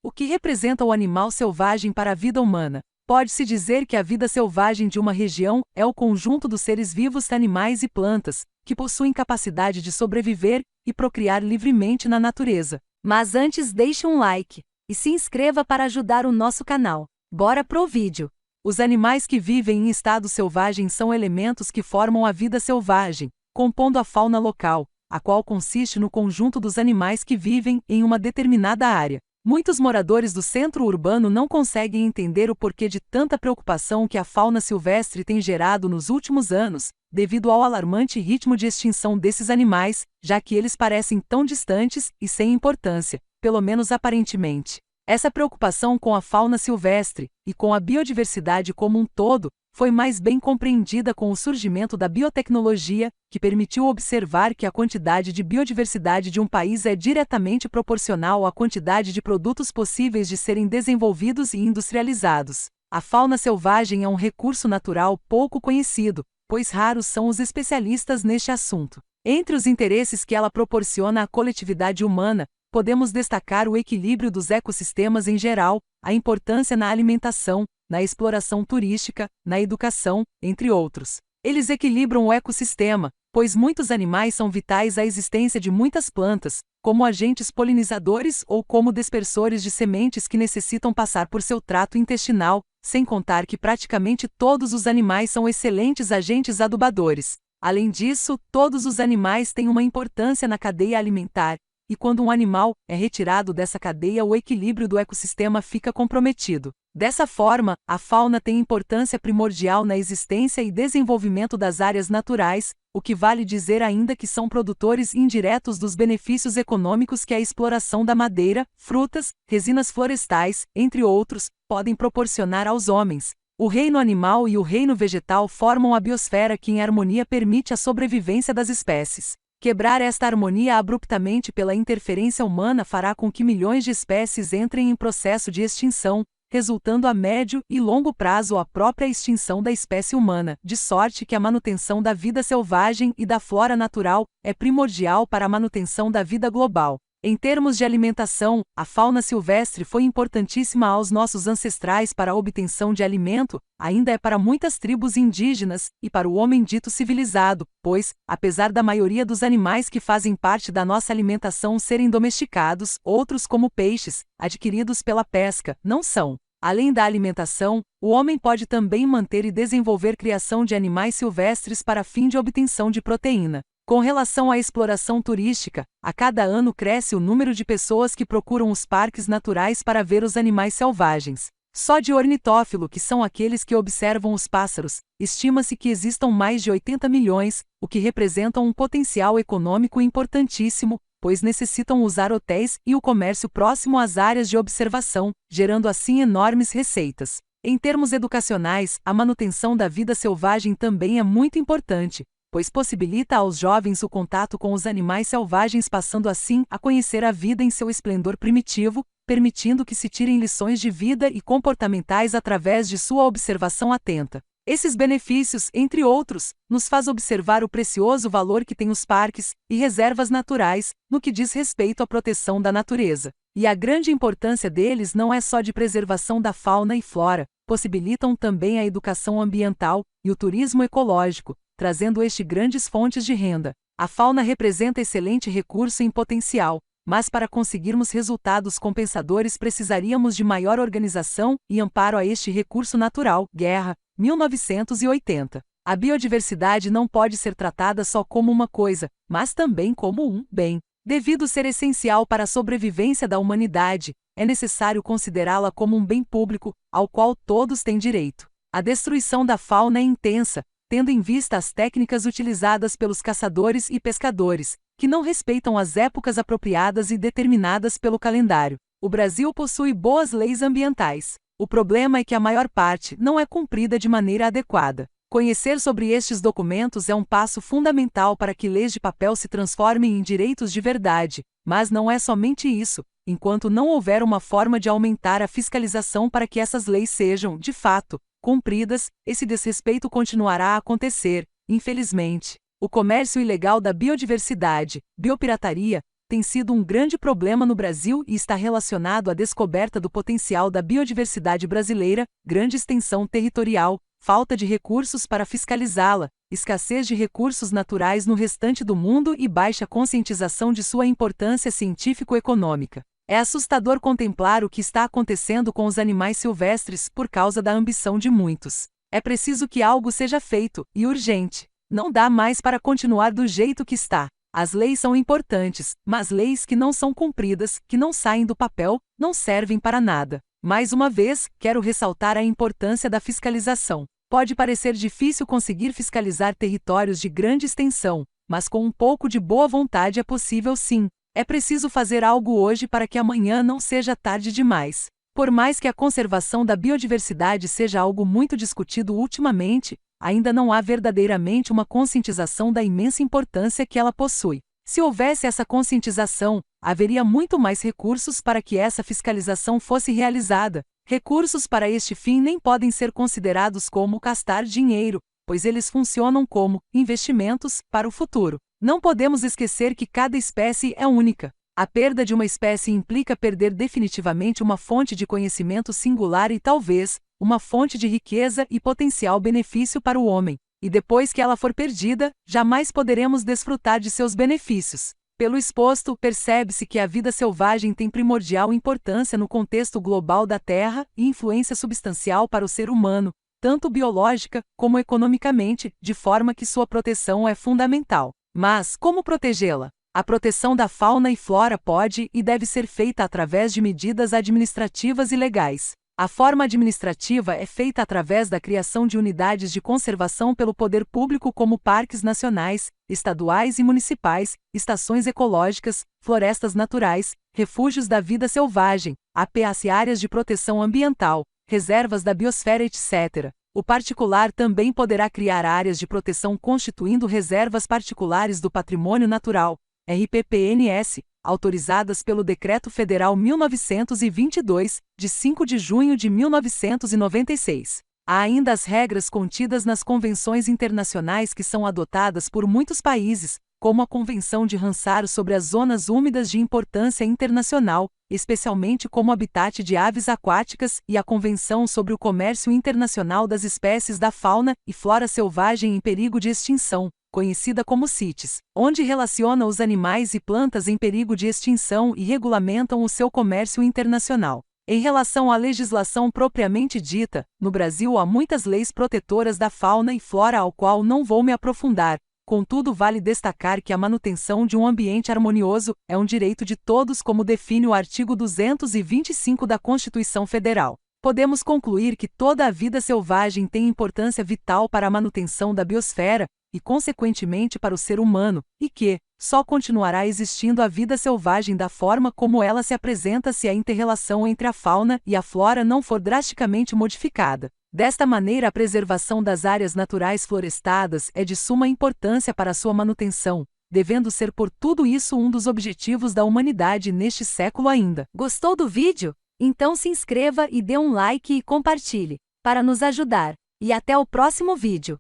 O que representa o animal selvagem para a vida humana? Pode-se dizer que a vida selvagem de uma região é o conjunto dos seres vivos, animais e plantas, que possuem capacidade de sobreviver e procriar livremente na natureza. Mas antes, deixe um like e se inscreva para ajudar o nosso canal. Bora pro vídeo! Os animais que vivem em estado selvagem são elementos que formam a vida selvagem, compondo a fauna local, a qual consiste no conjunto dos animais que vivem em uma determinada área. Muitos moradores do centro urbano não conseguem entender o porquê de tanta preocupação que a fauna silvestre tem gerado nos últimos anos, devido ao alarmante ritmo de extinção desses animais, já que eles parecem tão distantes e sem importância, pelo menos aparentemente. Essa preocupação com a fauna silvestre e com a biodiversidade como um todo foi mais bem compreendida com o surgimento da biotecnologia, que permitiu observar que a quantidade de biodiversidade de um país é diretamente proporcional à quantidade de produtos possíveis de serem desenvolvidos e industrializados. A fauna selvagem é um recurso natural pouco conhecido, pois raros são os especialistas neste assunto. Entre os interesses que ela proporciona à coletividade humana, podemos destacar o equilíbrio dos ecossistemas em geral, a importância na alimentação, na exploração turística, na educação, entre outros. Eles equilibram o ecossistema, pois muitos animais são vitais à existência de muitas plantas, como agentes polinizadores ou como dispersores de sementes que necessitam passar por seu trato intestinal, sem contar que praticamente todos os animais são excelentes agentes adubadores. Além disso, todos os animais têm uma importância na cadeia alimentar, e quando um animal é retirado dessa cadeia, o equilíbrio do ecossistema fica comprometido. Dessa forma, a fauna tem importância primordial na existência e desenvolvimento das áreas naturais, o que vale dizer ainda que são produtores indiretos dos benefícios econômicos que a exploração da madeira, frutas, resinas florestais, entre outros, podem proporcionar aos homens. O reino animal e o reino vegetal formam a biosfera que em harmonia permite a sobrevivência das espécies. Quebrar esta harmonia abruptamente pela interferência humana fará com que milhões de espécies entrem em processo de extinção, resultando a médio e longo prazo a própria extinção da espécie humana, de sorte que a manutenção da vida selvagem e da flora natural é primordial para a manutenção da vida global. Em termos de alimentação, a fauna silvestre foi importantíssima aos nossos ancestrais para a obtenção de alimento, ainda é para muitas tribos indígenas e para o homem dito civilizado, pois, apesar da maioria dos animais que fazem parte da nossa alimentação serem domesticados, outros como peixes, adquiridos pela pesca, não são. Além da alimentação, o homem pode também manter e desenvolver criação de animais silvestres para fim de obtenção de proteína. Com relação à exploração turística, a cada ano cresce o número de pessoas que procuram os parques naturais para ver os animais selvagens. Só de ornitófilo, que são aqueles que observam os pássaros, estima-se que existam mais de 80 milhões, o que representa um potencial econômico importantíssimo, pois necessitam usar hotéis e o comércio próximo às áreas de observação, gerando assim enormes receitas. Em termos educacionais, a manutenção da vida selvagem também é muito importante, pois possibilita aos jovens o contato com os animais selvagens, passando assim a conhecer a vida em seu esplendor primitivo, permitindo que se tirem lições de vida e comportamentais através de sua observação atenta. Esses benefícios, entre outros, nos faz observar o precioso valor que têm os parques e reservas naturais, no que diz respeito à proteção da natureza. E a grande importância deles não é só de preservação da fauna e flora, possibilitam também a educação ambiental e o turismo ecológico, trazendo grandes fontes de renda. A fauna representa excelente recurso em potencial, mas para conseguirmos resultados compensadores precisaríamos de maior organização e amparo a este recurso natural. Guerra, 1980. A biodiversidade não pode ser tratada só como uma coisa, mas também como um bem. Devido ser essencial para a sobrevivência da humanidade, é necessário considerá-la como um bem público, ao qual todos têm direito. A destruição da fauna é intensa, tendo em vista as técnicas utilizadas pelos caçadores e pescadores, que não respeitam as épocas apropriadas e determinadas pelo calendário. O Brasil possui boas leis ambientais. O problema é que a maior parte não é cumprida de maneira adequada. Conhecer sobre estes documentos é um passo fundamental para que leis de papel se transformem em direitos de verdade, mas não é somente isso. Enquanto não houver uma forma de aumentar a fiscalização para que essas leis sejam, de fato, cumpridas, esse desrespeito continuará a acontecer, infelizmente. O comércio ilegal da biodiversidade, biopirataria, tem sido um grande problema no Brasil e está relacionado à descoberta do potencial da biodiversidade brasileira, grande extensão territorial, falta de recursos para fiscalizá-la, escassez de recursos naturais no restante do mundo e baixa conscientização de sua importância científico-econômica. É assustador contemplar o que está acontecendo com os animais silvestres por causa da ambição de muitos. É preciso que algo seja feito, e urgente. Não dá mais para continuar do jeito que está. As leis são importantes, mas leis que não são cumpridas, que não saem do papel, não servem para nada. Mais uma vez, quero ressaltar a importância da fiscalização. Pode parecer difícil conseguir fiscalizar territórios de grande extensão, mas com um pouco de boa vontade é possível sim. É preciso fazer algo hoje para que amanhã não seja tarde demais. Por mais que a conservação da biodiversidade seja algo muito discutido ultimamente, ainda não há verdadeiramente uma conscientização da imensa importância que ela possui. Se houvesse essa conscientização, haveria muito mais recursos para que essa fiscalização fosse realizada. Recursos para este fim nem podem ser considerados como gastar dinheiro, pois eles funcionam como investimentos para o futuro. Não podemos esquecer que cada espécie é única. A perda de uma espécie implica perder definitivamente uma fonte de conhecimento singular e talvez uma fonte de riqueza e potencial benefício para o homem. E depois que ela for perdida, jamais poderemos desfrutar de seus benefícios. Pelo exposto, percebe-se que a vida selvagem tem primordial importância no contexto global da Terra e influência substancial para o ser humano, tanto biológica como economicamente, de forma que sua proteção é fundamental. Mas, como protegê-la? A proteção da fauna e flora pode e deve ser feita através de medidas administrativas e legais. A forma administrativa é feita através da criação de unidades de conservação pelo poder público como parques nacionais, estaduais e municipais, estações ecológicas, florestas naturais, refúgios da vida selvagem, APAs e áreas de proteção ambiental, reservas da biosfera, etc. O particular também poderá criar áreas de proteção constituindo reservas particulares do patrimônio natural, RPPNS, autorizadas pelo Decreto Federal 1922, de 5 de junho de 1996. Há ainda as regras contidas nas convenções internacionais que são adotadas por muitos países, como a Convenção de Ramsar sobre as zonas úmidas de importância internacional, especialmente como habitat de aves aquáticas, e a Convenção sobre o Comércio Internacional das Espécies da Fauna e Flora Selvagem em Perigo de Extinção, conhecida como CITES, onde relaciona os animais e plantas em perigo de extinção e regulamentam o seu comércio internacional. Em relação à legislação propriamente dita, no Brasil há muitas leis protetoras da fauna e flora ao qual não vou me aprofundar. Contudo, vale destacar que a manutenção de um ambiente harmonioso é um direito de todos, como define o artigo 225 da Constituição Federal. Podemos concluir que toda a vida selvagem tem importância vital para a manutenção da biosfera, e consequentemente para o ser humano, e que só continuará existindo a vida selvagem da forma como ela se apresenta se a inter-relação entre a fauna e a flora não for drasticamente modificada. Desta maneira, a preservação das áreas naturais florestadas é de suma importância para a sua manutenção, devendo ser por tudo isso um dos objetivos da humanidade neste século ainda. Gostou do vídeo? Então se inscreva e dê um like e compartilhe, para nos ajudar. E até o próximo vídeo!